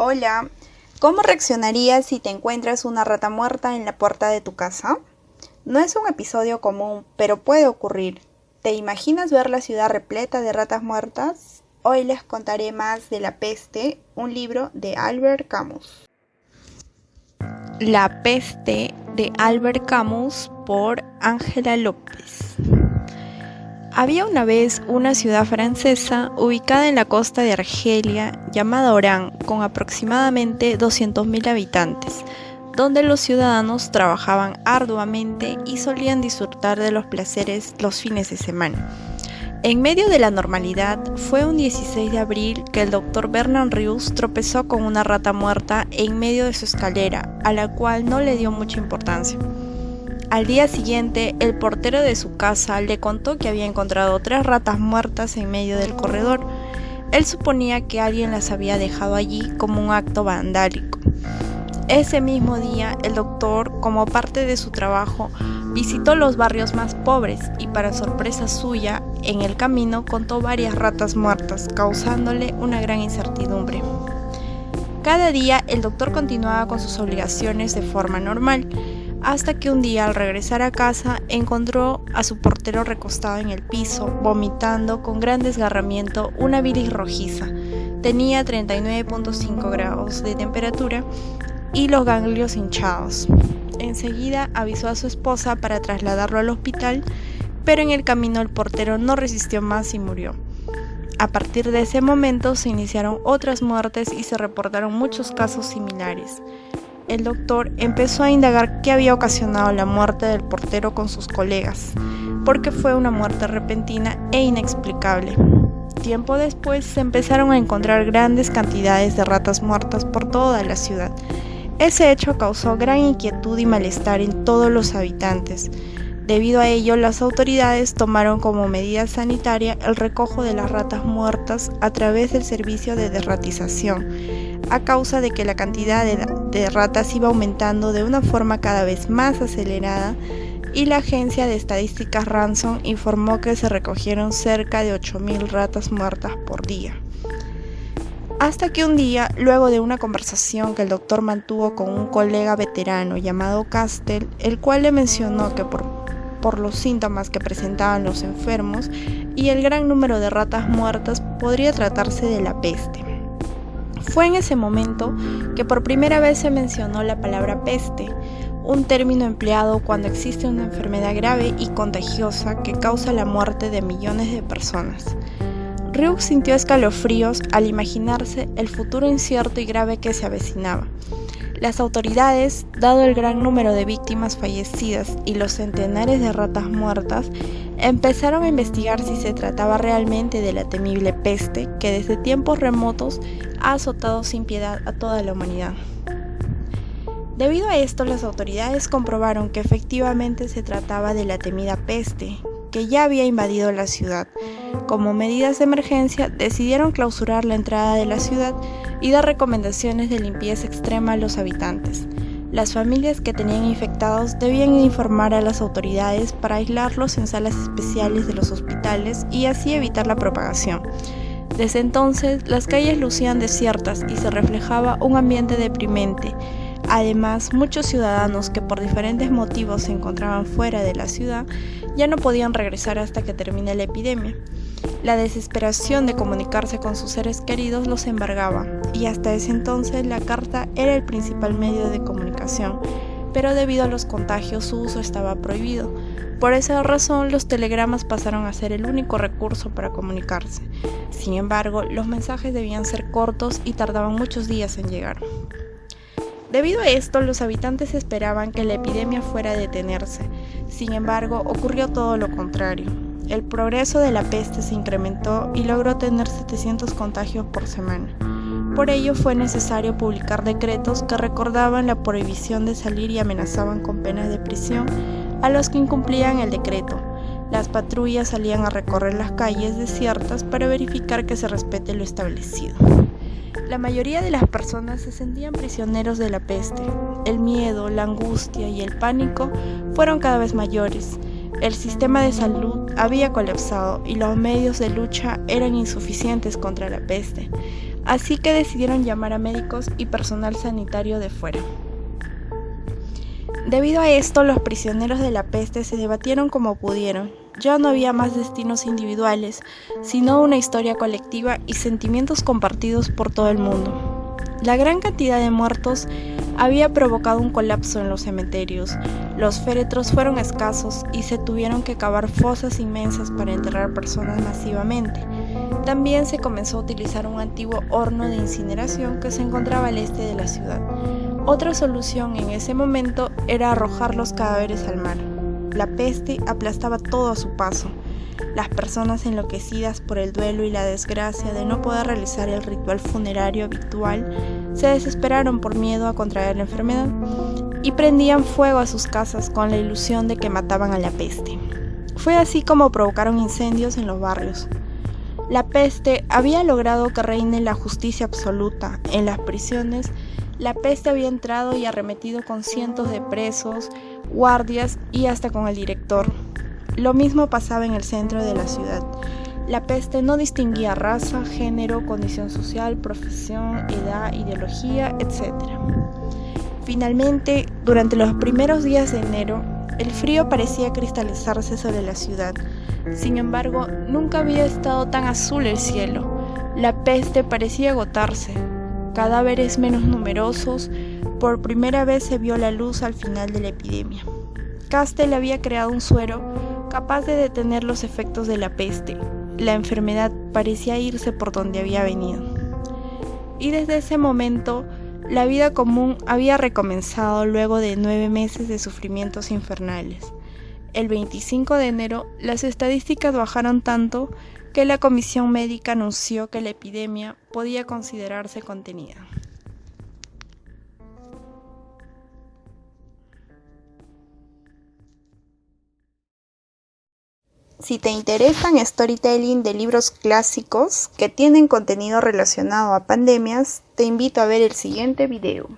Hola, ¿cómo reaccionarías si te encuentras una rata muerta en la puerta de tu casa? No es un episodio común, pero puede ocurrir. ¿Te imaginas ver la ciudad repleta de ratas muertas? Hoy les contaré más de La peste, un libro de Albert Camus. La peste de Albert Camus por Ángela López. Había una vez una ciudad francesa ubicada en la costa de Argelia llamada Orán, con aproximadamente 200.000 habitantes, donde los ciudadanos trabajaban arduamente y solían disfrutar de los placeres los fines de semana. En medio de la normalidad, fue un 16 de abril que el doctor Bernard Rius tropezó con una rata muerta en medio de su escalera, a la cual no le dio mucha importancia. Al día siguiente, el portero de su casa le contó que había encontrado 3 ratas muertas en medio del corredor. Él suponía que alguien las había dejado allí como un acto vandálico. Ese mismo día, el doctor, como parte de su trabajo, visitó los barrios más pobres y, para sorpresa suya, en el camino contó varias ratas muertas, causándole una gran incertidumbre. Cada día, el doctor continuaba con sus obligaciones de forma normal, hasta que un día, al regresar a casa, encontró a su portero recostado en el piso, vomitando con gran desgarramiento una bilis rojiza. Tenía 39.5 grados de temperatura y los ganglios hinchados. Enseguida avisó a su esposa para trasladarlo al hospital, pero en el camino el portero no resistió más y murió. A partir de ese momento se iniciaron otras muertes y se reportaron muchos casos similares. El doctor empezó a indagar qué había ocasionado la muerte del portero con sus colegas, porque fue una muerte repentina e inexplicable. Tiempo después se empezaron a encontrar grandes cantidades de ratas muertas por toda la ciudad. Ese hecho causó gran inquietud y malestar en todos los habitantes. Debido a ello, las autoridades tomaron como medida sanitaria el recojo de las ratas muertas a través del servicio de desratización, a causa de que la cantidad de ratas iba aumentando de una forma cada vez más acelerada, y la agencia de estadísticas Ransom informó que se recogieron cerca de 8.000 ratas muertas por día. Hasta que un día, luego de una conversación que el doctor mantuvo con un colega veterano llamado Castell, el cual le mencionó que por los síntomas que presentaban los enfermos y el gran número de ratas muertas podría tratarse de la peste. Fue en ese momento que por primera vez se mencionó la palabra peste, un término empleado cuando existe una enfermedad grave y contagiosa que causa la muerte de millones de personas. Rius sintió escalofríos al imaginarse el futuro incierto y grave que se avecinaba. Las autoridades, dado el gran número de víctimas fallecidas y los centenares de ratas muertas, empezaron a investigar si se trataba realmente de la temible peste que desde tiempos remotos ha azotado sin piedad a toda la humanidad. Debido a esto, las autoridades comprobaron que efectivamente se trataba de la temida peste, que ya había invadido la ciudad. Como medidas de emergencia, decidieron clausurar la entrada de la ciudad y dar recomendaciones de limpieza extrema a los habitantes. Las familias que tenían infectados debían informar a las autoridades para aislarlos en salas especiales de los hospitales y así evitar la propagación. Desde entonces, las calles lucían desiertas y se reflejaba un ambiente deprimente. Además, muchos ciudadanos que por diferentes motivos se encontraban fuera de la ciudad ya no podían regresar hasta que termine la epidemia. La desesperación de comunicarse con sus seres queridos los embargaba, y hasta ese entonces la carta era el principal medio de comunicación, pero debido a los contagios su uso estaba prohibido. Por esa razón, los telegramas pasaron a ser el único recurso para comunicarse. Sin embargo, los mensajes debían ser cortos y tardaban muchos días en llegar. Debido a esto, los habitantes esperaban que la epidemia fuera a detenerse. Sin embargo, ocurrió todo lo contrario. El progreso de la peste se incrementó y logró tener 700 contagios por semana. Por ello fue necesario publicar decretos que recordaban la prohibición de salir y amenazaban con penas de prisión a los que incumplían el decreto. Las patrullas salían a recorrer las calles desiertas para verificar que se respete lo establecido. La mayoría de las personas se sentían prisioneros de la peste. El miedo, la angustia y el pánico fueron cada vez mayores. El sistema de salud había colapsado y los medios de lucha eran insuficientes contra la peste. así que decidieron llamar a médicos y personal sanitario de fuera. Debido a esto, los prisioneros de la peste se debatieron como pudieron. Ya no había más destinos individuales, sino una historia colectiva y sentimientos compartidos por todo el mundo. La gran cantidad de muertos había provocado un colapso en los cementerios. Los féretros fueron escasos y se tuvieron que cavar fosas inmensas para enterrar personas masivamente. También se comenzó a utilizar un antiguo horno de incineración que se encontraba al este de la ciudad. Otra solución en ese momento era arrojar los cadáveres al mar. La peste aplastaba todo a su paso. Las personas enloquecidas por el duelo y la desgracia de no poder realizar el ritual funerario habitual se desesperaron por miedo a contraer la enfermedad y prendían fuego a sus casas con la ilusión de que mataban a la peste. Fue así como provocaron incendios en los barrios. La peste había logrado que reine la justicia absoluta. En las prisiones, la peste había entrado y arremetido con cientos de presos, guardias y hasta con el director. Lo mismo pasaba en el centro de la ciudad. La peste no distinguía raza, género, condición social, profesión, edad, ideología, etc. Finalmente, durante los primeros días de enero, el frío parecía cristalizarse sobre la ciudad. Sin embargo, nunca había estado tan azul el cielo. La peste parecía agotarse. Cadáveres menos numerosos, por primera vez se vio la luz al final de la epidemia. Castell había creado un suero capaz de detener los efectos de la peste. La enfermedad parecía irse por donde había venido. Y desde ese momento, la vida común había recomenzado luego de 9 meses de sufrimientos infernales. El 25 de enero, las estadísticas bajaron tanto que la comisión médica anunció que la epidemia podía considerarse contenida. Si te interesan storytelling de libros clásicos que tienen contenido relacionado a pandemias, te invito a ver el siguiente video.